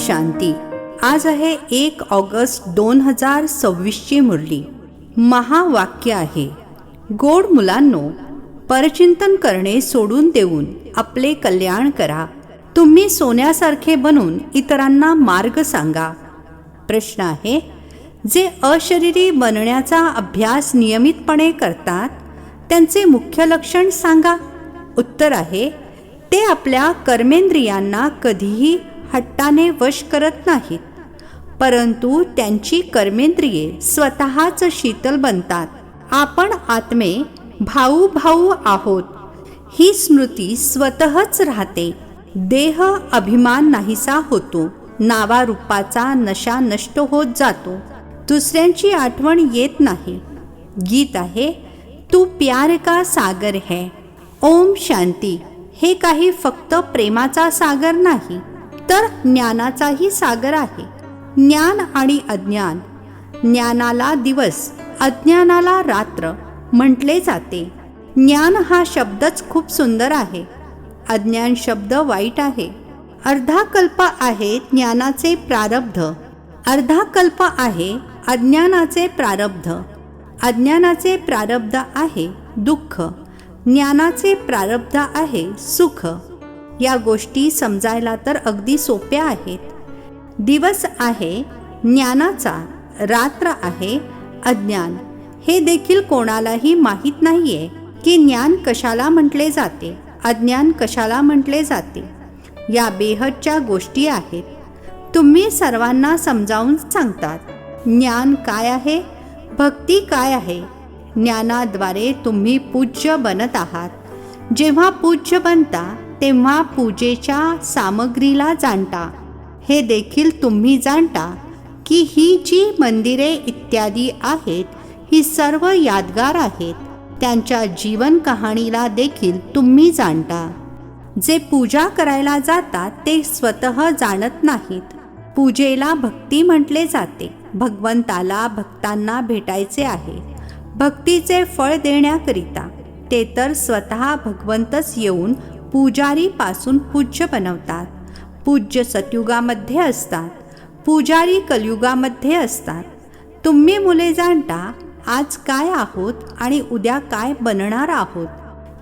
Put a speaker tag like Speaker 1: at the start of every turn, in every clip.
Speaker 1: शांती. आज आहे 1 ऑगस्ट 2026ची मुरली. महावाक्य आहे, गोड मुलांनो, परचिंतन करणे सोडून देऊन आपले कल्याण करा. तुम्ही सोन्यासारखे बनून इतरांना मार्ग सांगा. प्रश्न आहे, जे अशरीरी बनण्याचा अभ्यास नियमितपणे करतात त्यांचे मुख्य लक्षण सांगा. उत्तर आहे, ते आपल्या कर्मेंद्रियांना कधीही हट्टाने वश करत नाहीत, परंतु त्यांची कर्मेंद्रिये स्वतःच शीतल बनतात. आपण आत्मे भाऊ भाऊ आहोत ही स्मृती स्वतःच राहते. देह अभिमान नाहीसा होतो. नावारूपाचा नशा नष्ट होत जातो. दुसऱ्यांची आठवण येत नाही. गीत आहे, तू प्यार का सागर है. ओम शांती. हे काही फक्त प्रेमाचा सागर नाही, तर ज्ञानाचाही सागर आहे. ज्ञान आणि अज्ञान. ज्ञानाला दिवस, अज्ञानाला रात्र म्हटले जाते. ज्ञान हा शब्दच खूप सुंदर आहे. अज्ञान शब्द वाईट आहे. अर्धा कल्प आहे ज्ञानाचे प्रारब्ध, अर्धा कल्प आहे अज्ञानाचे प्रारब्ध. अज्ञानाचे प्रारब्ध आहे दुःख, ज्ञानाचे प्रारब्ध आहे सुख. या गोष्टी समजायला तर अगदी सोप्या आहेत. दिवस आहे ज्ञानाचा, रात्र आहे अज्ञान. हे देखील कोणालाही माहीत नाहीये की ज्ञान कशाला म्हटले जाते, अज्ञान कशाला म्हटले जाते. या बेहदच्या गोष्टी आहेत. तुम्ही सर्वांना समजावून सांगतात. ज्ञान काय आहे, भक्ती काय आहे. ज्ञानाद्वारे तुम्ही पूज्य बनत आहात. जेव्हा पूज्य बनता तेव्हा पूजेच्या सामग्रीला जाणता. हे देखील तुम्ही जाणता की ही जी मंदिरे इत्यादी आहेत ही सर्व यादगार आहेत. त्यांच्या जीवन कहाणीला देखील तुम्ही जाणता. जे पूजा करायला जातात ते स्वतः जाणत नाहीत. पूजेला भक्ती म्हटले जाते. भगवंताला भक्तांना भेटायचे आहे, भक्तीचे फळ देण्याकरिता. ते तर स्वतः भगवंतच येऊन पुजारीपासून पूज्य बनवतात. पूज्य सतयुगामध्ये असतात, पुजारी कलयुगामध्ये असतात. तुम्ही मुले जाणता आज काय आहोत आणि उद्या काय बनणार आहोत.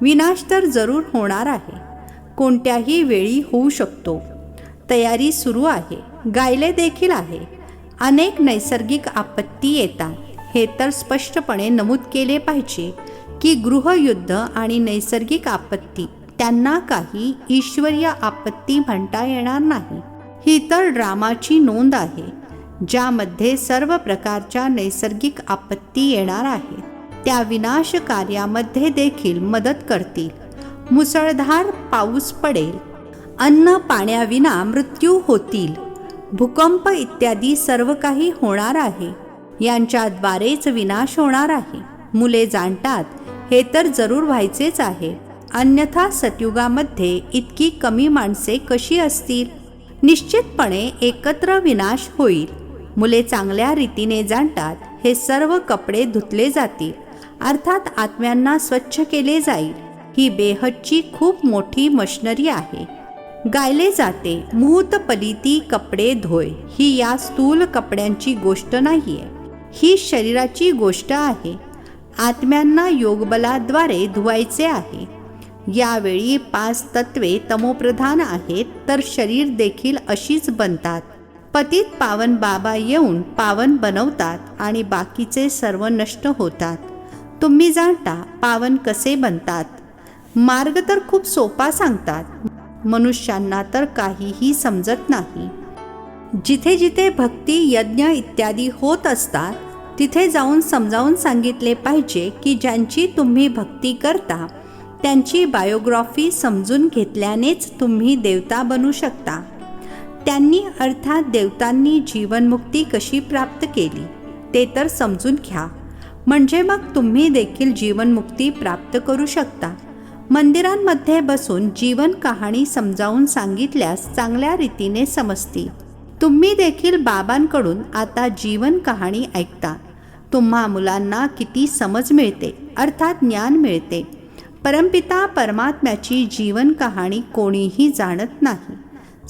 Speaker 1: विनाश तर जरूर होणार आहे, कोणत्याही वेळी होऊ शकतो. तयारी सुरू आहे, गायले देखील आहे. अनेक नैसर्गिक आपत्ती येतात. हे तर स्पष्टपणे नमूद केले पाहिजे की गृहयुद्ध आणि नैसर्गिक आपत्ती त्यांना काही ईश्वरीय आपत्ती म्हणता येणार नाही. ही तर ड्रामाची नोंद आहे, ज्यामध्ये सर्व प्रकारच्या नैसर्गिक आपत्ती येणार आहेत. त्या विनाश कार्यामध्ये देखील मदत करतील. मुसळधार पाऊस पडेल, अन्न पाण्याविना मृत्यू होतील, भूकंप इत्यादी सर्व काही होणार आहे. यांच्याद्वारेच विनाश होणार आहे. मुले जाणतात हे तर जरूर व्हायचेच आहे, अन्यथा सतयुगामध्ये इतकी कमी माणसे कशी असतील. निश्चितपणे एकत्र विनाश होईल. मुले चांगल्या रीतीने जाणतात हे सर्व कपडे धुतले जातील, अर्थात आत्म्यांना स्वच्छ केले जाईल. ही बेहदची खूप मोठी मशिनरी आहे. गायले जाते, मुहूर्त पलिती कपडे धोय. ही या स्थूल कपड्यांची गोष्ट नाहीये, ही शरीराची गोष्ट आहे. आत्म्यांना योगबलाद्वारे धुवायचे आहे. यावेळी 5 तत्वे तमोप्रधान आहेत, तर शरीर देखील अशीच बनतात. पतित पावन बाबा येऊन पावन बनवतात आणि बाकीचे सर्व नष्ट होतात. तुम्ही जाणता पावन कसे बनतात. मार्ग तर खूप सोपा सांगतात. मनुष्यांना तर काहीही समजत नाही. जिथे जिथे भक्ती यज्ञ इत्यादी होत असतात तिथे जाऊन समजावून सांगितले पाहिजे की ज्यांची तुम्ही भक्ती करता त्यांची बायोग्राफी समजून घेतल्यानेच तुम्ही देवता बनू शकता. त्यांनी अर्थात देवतांनी जीवनमुक्ती कशी प्राप्त केली ते तर समजून घ्या, म्हणजे मग तुम्ही देखील जीवनमुक्ती प्राप्त करू शकता. मंदिरांमध्ये बसून जीवन कहाणी समजावून सांगितल्यास चांगल्या रीतीने समजतील. तुम्ही देखील बाबांकडून आता जीवन कहाणी ऐकता. तुम्हा मुलांना किती समज मिळते, अर्थात ज्ञान मिळते. परमपिता परमात्म्याची जीवन कहाणी कोणीही जाणत नाही.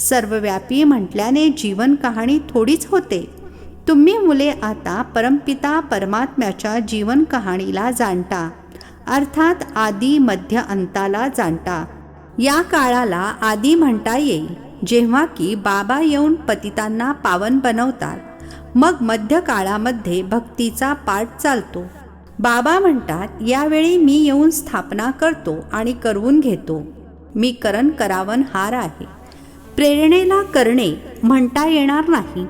Speaker 1: सर्वव्यापी म्हटल्याने जीवन कहाणी थोडीच होते. तुम्ही मुले आता परमपिता परमात्म्याच्या जीवन कहाणीला जाणता, अर्थात आदी मध्य अंताला जाणता. या काळाला आदी म्हणता येईल, जेव्हा की बाबा येऊन पतितांना पावन बनवतात. मग मध्य काळामध्ये भक्तीचा पाठ चालतो. बाबा म्हणतात, यावेळी मी येऊन स्थापना करतो आणि करवून घेतो. मी करण करावन हार आहे. प्रेरणेला करणे म्हणता येणार नाही.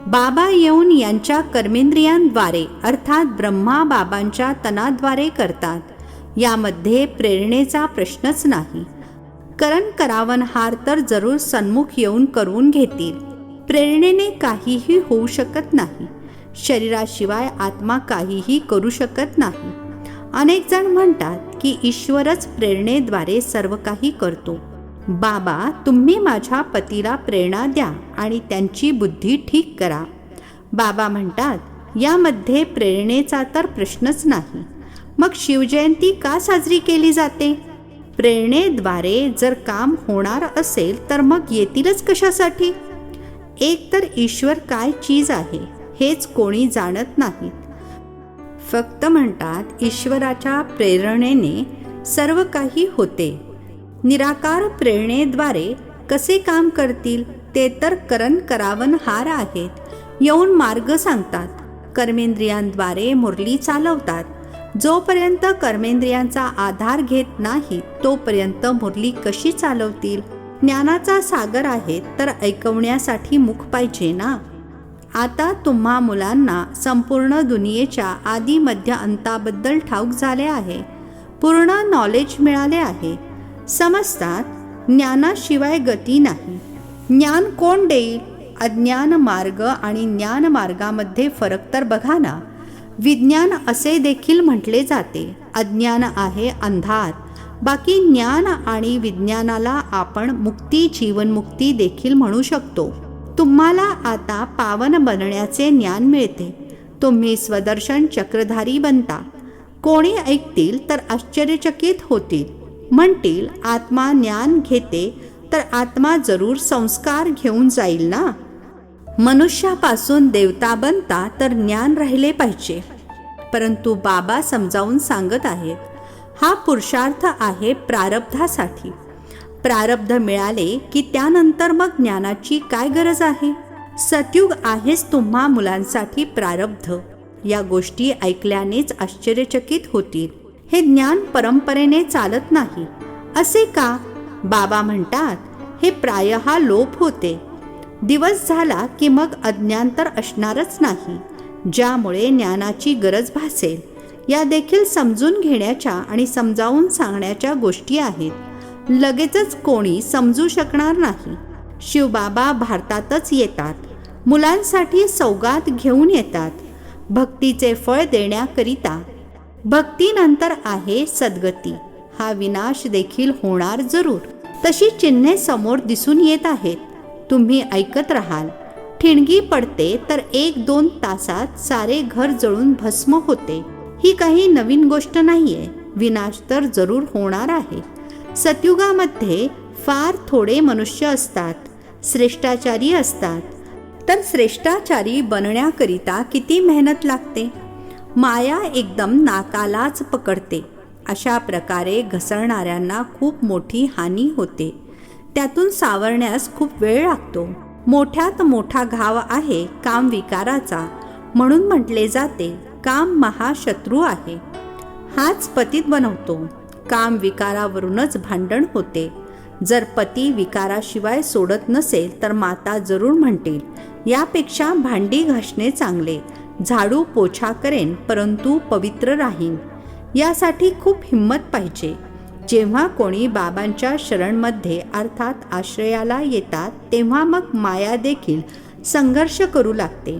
Speaker 1: बाबा येऊन यांच्या कर्मेंद्रियांद्वारे अर्थात ब्रह्मा बाबांच्या तनाद्वारे करतात. यामध्ये प्रेरणेचा प्रश्नच नाही. करण करावन हार तर जरूर सन्मुख येऊन करवून घेतील. प्रेरणेने काहीही होऊ शकत नाही. शरीराशिवाय आत्मा काहीही करू शकत नाही. अनेक जण म्हणतात की ईश्वरच प्रेरणेद्वारे सर्व काही करतो. बाबा, तुम्ही माझ्या पतीला प्रेरणा द्या आणि त्यांची बुद्धी ठीक करा. बाबा म्हणतात, यामध्ये प्रेरणेचा तर प्रश्नच नाही. मग शिवजयंती का साजरी केली जाते? प्रेरणेद्वारे जर काम होणार असेल तर मग येतीलच कशासाठी? एक तर ईश्वर काय चीज आहे हेच कोणी जाणत नाहीत. फक्त म्हणतात ईश्वराच्या प्रेरणेने सर्व काही होते. निराकार प्रेरणेद्वारे कसे काम करतील ते तर करण करावन हार आहेत. येऊन मार्ग सांगतात. कर्मेंद्रियांद्वारे मुरली चालवतात. जोपर्यंत कर्मेंद्रियांचा आधार घेत नाही तोपर्यंत मुरली कशी चालवतील? ज्ञानाचा सागर आहे तर ऐकवण्यासाठी मुख पाहिजे ना. आता तुम्हा मुलांना संपूर्ण दुनियेच्या आदी मध्य अंताबद्दल ठाऊक झाले आहे. पूर्ण नॉलेज मिळाले आहे. समजतात ज्ञानाशिवाय गती नाही. ज्ञान कोण देईल? अज्ञान मार्ग आणि ज्ञान मार्गामध्ये फरक तर बघा ना. विज्ञान असे देखील म्हटले जाते. अज्ञान आहे अंधार. बाकी ज्ञान आणि विज्ञानाला आपण मुक्ती जीवनमुक्ती देखील म्हणू शकतो. तुम्हाला आता पावन बनण्याचे ज्ञान मिळते. तुम्ही स्वदर्शन चक्रधारी बनता. कोणी ऐकतील तर आश्चर्यचकित होतील. म्हणतील आत्मा ज्ञान घेते तर आत्मा जरूर संस्कार घेऊन जाईल ना. मनुष्यापासून देवता बनता तर ज्ञान राहिले पाहिजे. परंतु बाबा समजावून सांगत आहेत, हा पुरुषार्थ आहे प्रारब्धासाठी. प्रारब्ध मिळाले की त्यानंतर मग ज्ञानाची काय गरज आहे? सतयुग आहेच तुम्हा मुलांसाठी प्रारब्ध. या गोष्टी ऐकल्यानेच आश्चर्यचकित होतील. हे ज्ञान परंपरेने चालत नाही. असे का? बाबा म्हणतात, हे प्रायः लोप होते. दिवस झाला की मग अज्ञान तर असणारच नाही, ज्यामुळे ज्ञानाची गरज भासेल. या देखील समजून घेण्याच्या आणि समजावून सांगण्याच्या गोष्टी आहेत. लगेचच कोणी समजू शकणार नाही. शिवबाबा भारतातच येतात. मुलांसाठी सौगात घेऊन येतात. भक्तीचे फळ देण्याकरिता. भक्तीनंतर आहे सद्गती. हा विनाश देखील होणार जरूर. तशी चिन्हे समोर दिसून येत आहेत. तुम्ही ऐकत राहाल. ठिणगी पडते तर 1-2 तासात सारे घर जळून भस्म होते. ही काही नवीन गोष्ट नाहीये. विनाश तर जरूर होणार आहे. सतयुगामध्ये फार थोडे मनुष्य असतात. श्रेष्ठाचारी असतात. तर श्रेष्ठाचारी बनण्याकरिता किती मेहनत लागते. माया एकदम नाकालाच पकडते. अशा प्रकारे घसरणाऱ्यांना खूप मोठी हानी होते. त्यातून सावरण्यास खूप वेळ लागतो. मोठ्यात मोठा घाव आहे काम विकाराचा. म्हणून म्हटले जाते काम महाशत्रू आहे. हाच पतित बनवतो. काम विकारावरूनच भांडण होते. जर पती विकाराशिवाय सोडत नसेल तर माता जरूर म्हणतील, यापेक्षा भांडी घासणे चांगले. झाडू पोछा करेन परंतु पवित्र राहीन. यासाठी खूप हिंमत पाहिजे. जेव्हा कोणी बाबांच्या शरणमध्ये अर्थात आश्रयाला येतात तेव्हा मग माया देखील संघर्ष करू लागते.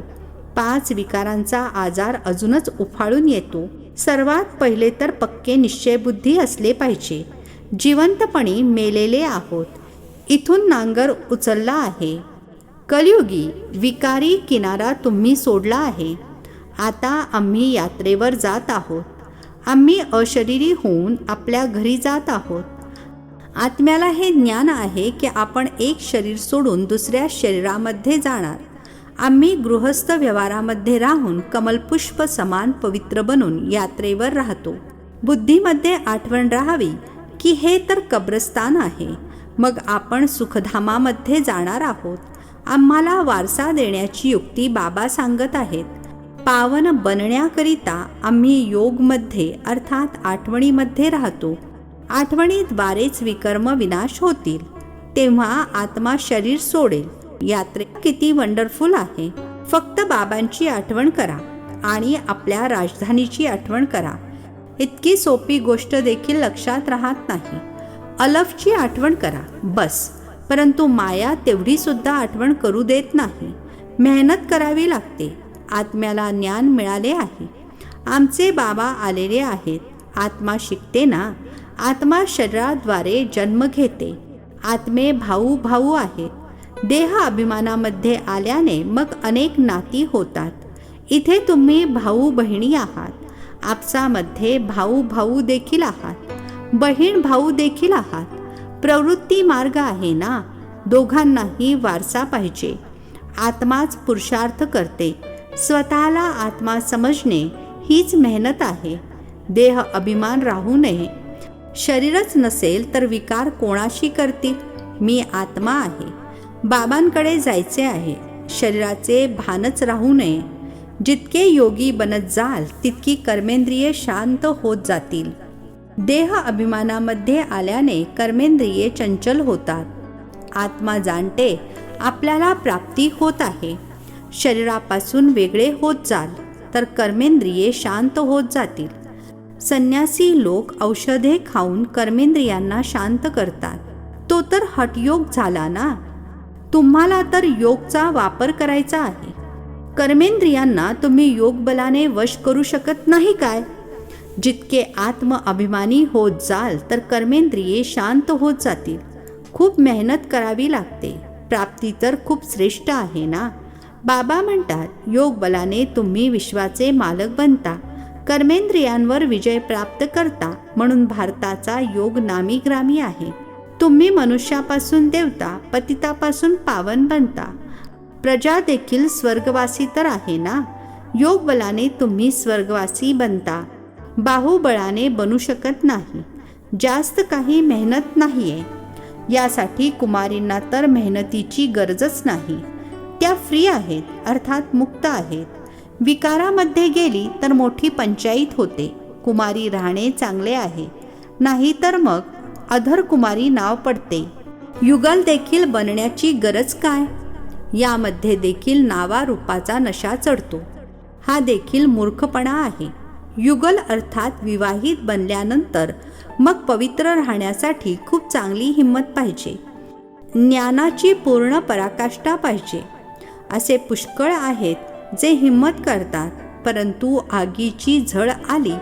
Speaker 1: 5 विकारांचा आजार अजूनच उफाळून येतो. सर्वात पहिले तर पक्के निश्चयबुद्धी असले पाहिजे. जिवंतपणी मेलेले आहोत. इथून नांगर उचलला आहे. कलियुगी विकारी किनारा तुम्ही सोडला आहे. आता आम्ही यात्रेवर जात आहोत. आम्ही अशरीरी होऊन आपल्या घरी जात आहोत. आत्म्याला हे ज्ञान आहे की आपण एक शरीर सोडून दुसऱ्या शरीरामध्ये जाणार. आम्ही गृहस्थ व्यवहारामध्ये राहून कमलपुष्प समान पवित्र बनून यात्रेवर राहतो. बुद्धीमध्ये आठवण राहावी की हे तर कब्रस्तान आहे, मग आपण सुखधामामध्ये जाणार आहोत. आम्हाला वारसा देण्याची युक्ती बाबा सांगत आहेत. पावन बनण्याकरिता आम्ही योगमध्ये अर्थात आठवणीमध्ये राहतो. आठवणीद्वारेच विकर्म विनाश होतील. तेव्हा आत्मा शरीर सोडेल. यात्रे किती वंडरफुल आहे. फक्त बाबांची आठवण करा आणि आपल्या राजधानीची आठवण करा. इतकी सोपी गोष्ट देखील लक्षात राहत नाही. अलफची आठवण करा बस. परंतु माया तेवढी सुद्धा आठवण करू देत नाही. मेहनत करावी लागते. आत्म्याला ज्ञान मिळाले आहे. आमचे बाबा आलेले आहेत. आत्मा शिकते ना. आत्मा शरीराद्वारे जन्म घेते. आत्मे भाऊ भाऊ आहेत. देह अभिमानामध्ये आल्याने मग अनेक नाती होतात. इथे तुम्ही भाऊ बहिणी आहात. आपसामध्ये भाऊ भाऊ देखील आहात. बहीण भाऊ देखील आहात. प्रवृत्ती मार्ग आहे ना. दोघांनाही वारसा पाहिजे. आत्माच पुरुषार्थ करते. स्वतःला आत्मा समजणे हीच मेहनत आहे. देह अभिमान राहू नये. शरीरच नसेल तर विकार कोणाशी करतील. मी आत्मा आहे. बाबांकडे जायचे आहे. शरीराचे भानच राहू नये. जितके योगी बनत जाल तितकी कर्मेंद्रिये शांत होत जातील. देह अभिमानामध्ये आल्याने कर्मेंद्रिये चंचल होतात. आत्मा जाणते आपल्याला प्राप्ती होत आहे. शरीरापासून वेगळे होत जाल तर कर्मेंद्रिये शांत होत जातील. संन्यासी लोक औषधे खाऊन कर्मेंद्रियांना शांत करतात. तो तर हठयोग झाला ना. तुम्हाला तर योगचा वापर करायचा आहे. कर्मेंद्रियांना तुम्ही योग बलाने वश करू शकत नाही काय? जितके आत्म अभिमानी होत जाल तर कर्मेंद्रिये शांत होत जातील. खूप मेहनत करावी लागते. प्राप्ती तर खूप श्रेष्ठ आहे ना. बाबा म्हणतात योग बलाने तुम्ही विश्वाचे मालक बनता. कर्मेंद्रियांवर विजय प्राप्त करता. म्हणून भारताचा योग नामी ग्रामी आहे. तुम्ही मनुष्यापासून देवता, पतितापासून पावन बनता. प्रजा देखील स्वर्गवासी तर आहे ना. योग बलाने तुम्ही स्वर्गवासी बनता. बाहुबळाने बनू शकत नाही. जास्त काही मेहनत नाहीये. यासाठी कुमारींना तर मेहनतीची गरजच नाही. त्या फ्री आहेत अर्थात मुक्त आहेत. विकारामध्ये गेली तर मोठी पंचायत होते. कुमारी राहणे चांगले आहे. नाही तर मग अधर कुमारी नाव पडते. युगल देखील बनण्याची गरज काय? यामध्ये देखील नावारूपाचा नशा चढतो. हा देखील मूर्खपणा आहे. युगल अर्थात विवाहित बनल्यानंतर मग पवित्र राहण्यासाठी खूप चांगली हिंमत पाहिजे. ज्ञानाची पूर्ण पराकाष्ठा पाहिजे. असे पुष्कळ आहेत जे हिंमत करतात, परंतु आगीची झळ आली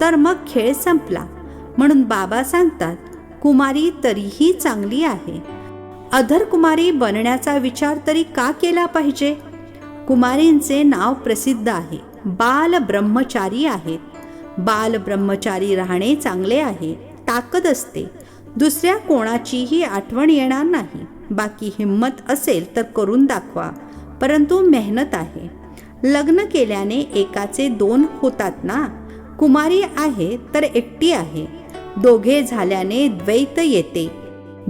Speaker 1: तर मग खेळ संपला. म्हणून बाबा सांगतात कुमारी तरीही चांगली आहे. अधर कुमारी बनण्याचा विचार तरी का केला पाहिजे? कुमारींचे नाव प्रसिद्ध आहे. बाल ब्रह्मचारी आहेत. बाल ब्रह्मचारी राहणे चांगले आहे. ताकद असते. दुसऱ्या कोणाचीही आठवण येणार नाही. बाकी हिंमत असेल तर करून दाखवा, परंतु मेहनत आहे. लग्न केल्याने एकाचे दोन होतात ना. कुमारी आहे तर एकटी आहे. दोघे झाल्याने द्वैत येते.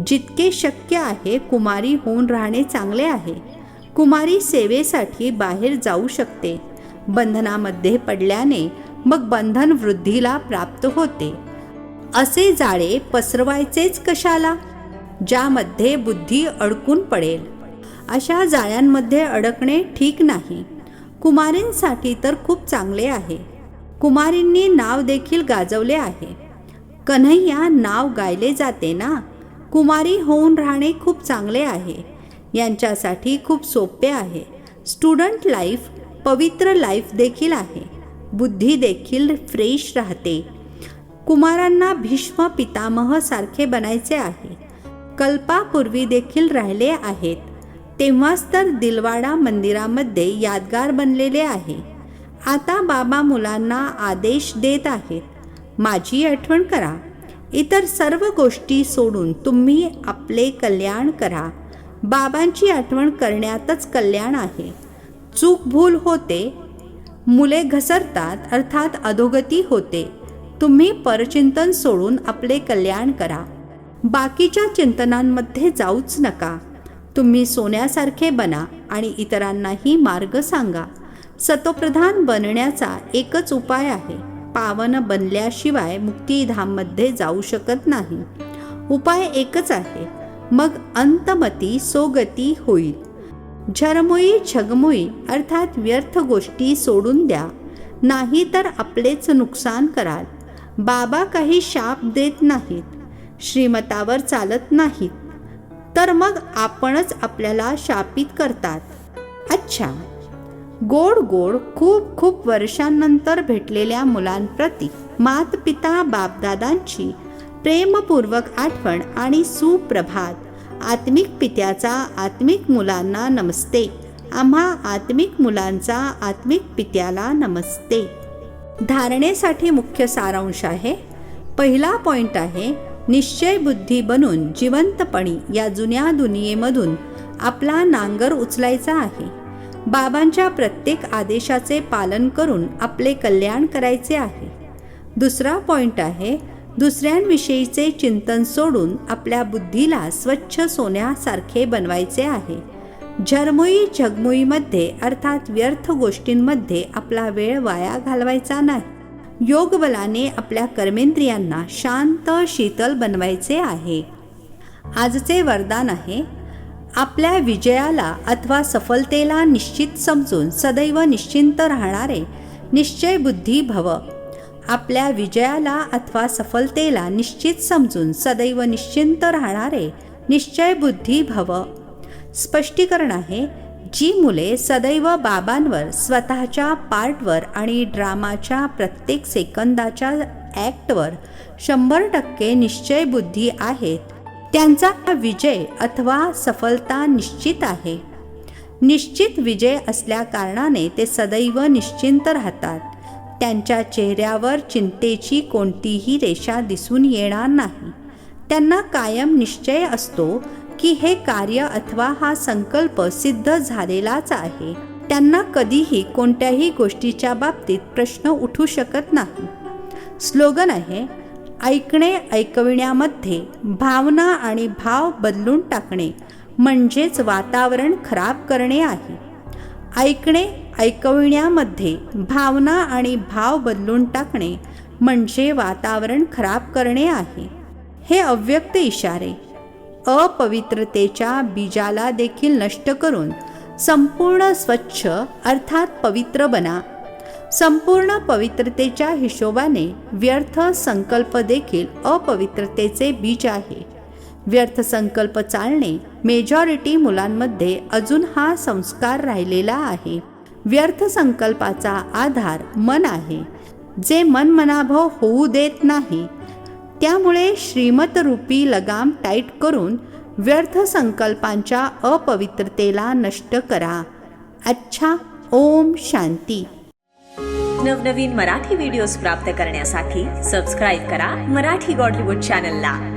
Speaker 1: जितके शक्य आहे कुमारी होऊन राहणे चांगले आहे. कुमारी सेवेसाठी बाहेर जाऊ शकते. बंधनामध्ये पडल्याने मग बंधन वृद्धीला प्राप्त होते. असे जाळे पसरवायचेच कशाला, ज्यामध्ये बुद्धी अडकून पडेल. अशा जाळ्यांमध्ये अडकणे ठीक नाही. कुमारींसाठी तर खूप चांगले आहे. कुमारींनी नाव देखील गाजवले आहे. कन्हैया नाव गायले जाते ना. कुमारी होऊन राहणे खूप चांगले आहे. यांच्यासाठी खूप सोपे आहे. स्टुडंट लाईफ पवित्र लाईफ देखील आहे. बुद्धी देखील फ्रेश राहते. कुमारांना भीष्म पितामह सारखे बनायचे आहे. कल्पापूर्वी देखील राहिले आहेत. तेव्हाच तर दिलवाडा मंदिरामध्ये यादगार बनलेले आहे. आता बाबा मुलांना आदेश देत आहेत. माझी आठवण करा. इतर सर्व गोष्टी सोडून तुम्ही आपले कल्याण करा. बाबांची आठवण करण्यातच कल्याण आहे. चूक भूल होते, मुले घसरतात अर्थात अधोगती होते. तुम्ही परचिंतन सोडून आपले कल्याण करा. बाकीच्या चिंतनांमध्ये जाऊच नका. तुम्ही सोन्यासारखे बना आणि इतरांनाही मार्ग सांगा. सतोप्रधान बनण्याचा एकच उपाय आहे. पावन बनल्याशिवाय मुक्तिधाममध्ये जाऊ शकत नाही. उपाय एकच आहे, मग अंतमती सोगती होईल. झरमुई झगमुई अर्थात व्यर्थ गोष्टी सोडून द्या, नाही तर आपलेच नुकसान कराल. बाबा काही शाप देत नाहीत, श्रीमतावर चालत नाहीत, तर मग आपणच आपल्याला शापित करतात. अच्छा, गोड गोड खूप खूप वर्षांनंतर भेटलेल्या मुलांप्रती मातपिता बापदादांची प्रेमपूर्वक आठवण आणि सुप्रभात. आत्मिक पित्याचा आत्मिक मुलांना नमस्ते. आम्हा आत्मिक मुलांचा आत्मिक पित्याला नमस्ते. धारणेसाठी मुख्य सारांश आहे. पहिला पॉइंट आहे, निश्चय बुद्धी बनून जिवंतपणी या जुन्या दुनियेमधून आपला नांगर उचलायचा आहे. बाबांच्या प्रत्येक आदेशाचे पालन करून आपले कल्याण करायचे आहे. दुसरा पॉइंट आहे, दुसऱ्यांविषयीचे चिंतन सोडून आपल्या बुद्धीला स्वच्छ सोन्यासारखे बनवायचे आहे. झरमुई झगमुईमध्ये अर्थात व्यर्थ गोष्टींमध्ये आपला वेळ वाया घालवायचा नाही. योगबलाने आपल्या कर्मेंद्रियांना शांत शीतल बनवायचे आहे. आजचे वरदान आहे, आपल्या विजयाला अथवा सफलतेला निश्चित समजून सदैव निश्चिंत राहणारे निश्चय बुद्धी भव. आपल्या विजयाला अथवा सफलतेला निश्चित समजून सदैव निश्चिंत राहणारे निश्चय बुद्धी भव. स्पष्टीकरण आहे, जी मुले सदैव बाबांवर, स्वतःच्या पार्टवर आणि ड्रामाच्या प्रत्येक सेकंदाच्या ॲक्टवर 100% निश्चय बुद्धी आहेत, त्यांचा विजय अथवा सफलता निश्चित आहे. निश्चित विजय असल्या कारणाने ते सदैव निश्चिंत राहतात. त्यांच्या चेहऱ्यावर चिंतेची कोणतीही रेषा दिसून येणार नाही. त्यांना कायम निश्चय असतो की हे कार्य अथवा हा संकल्प सिद्ध झालेलाच आहे. त्यांना कधीही कोणत्याही गोष्टीच्या बाबतीत प्रश्न उठू शकत नाही. स्लोगन आहे, ऐकणे ऐकविण्यामध्ये भावना आणि भाव बदलून टाकणे म्हणजेच वातावरण खराब करणे आहे. ऐकणे ऐकविण्यामध्ये भावना आणि भाव बदलून टाकणे म्हणजे वातावरण खराब करणे आहे. हे अव्यक्त इशारे अपवित्रतेच्या बीजाला देखील नष्ट करून संपूर्ण स्वच्छ अर्थात पवित्र बना. संपूर्ण पवित्रतेच्या हिशोबाने व्यर्थ संकल्प देखील अपवित्रतेचे बीज आहे. व्यर्थ संकल्प चालणे मेजॉरिटी मुलांमध्ये अजून हा संस्कार राहिलेला आहे. व्यर्थ संकल्पाचा आधार मन आहे, जे मनमनाभव होऊ देत नाही. त्यामुळे श्रीमतरूपी लगाम टाईट करून व्यर्थ संकल्पांच्या अपवित्रतेला नष्ट करा. अच्छा, ओम शांती.
Speaker 2: नवनवीन मराठी व्हिडिओज प्राप्त करण्यासाठी सबस्क्राईब करा मराठी गॉडलीवूड चॅनलला.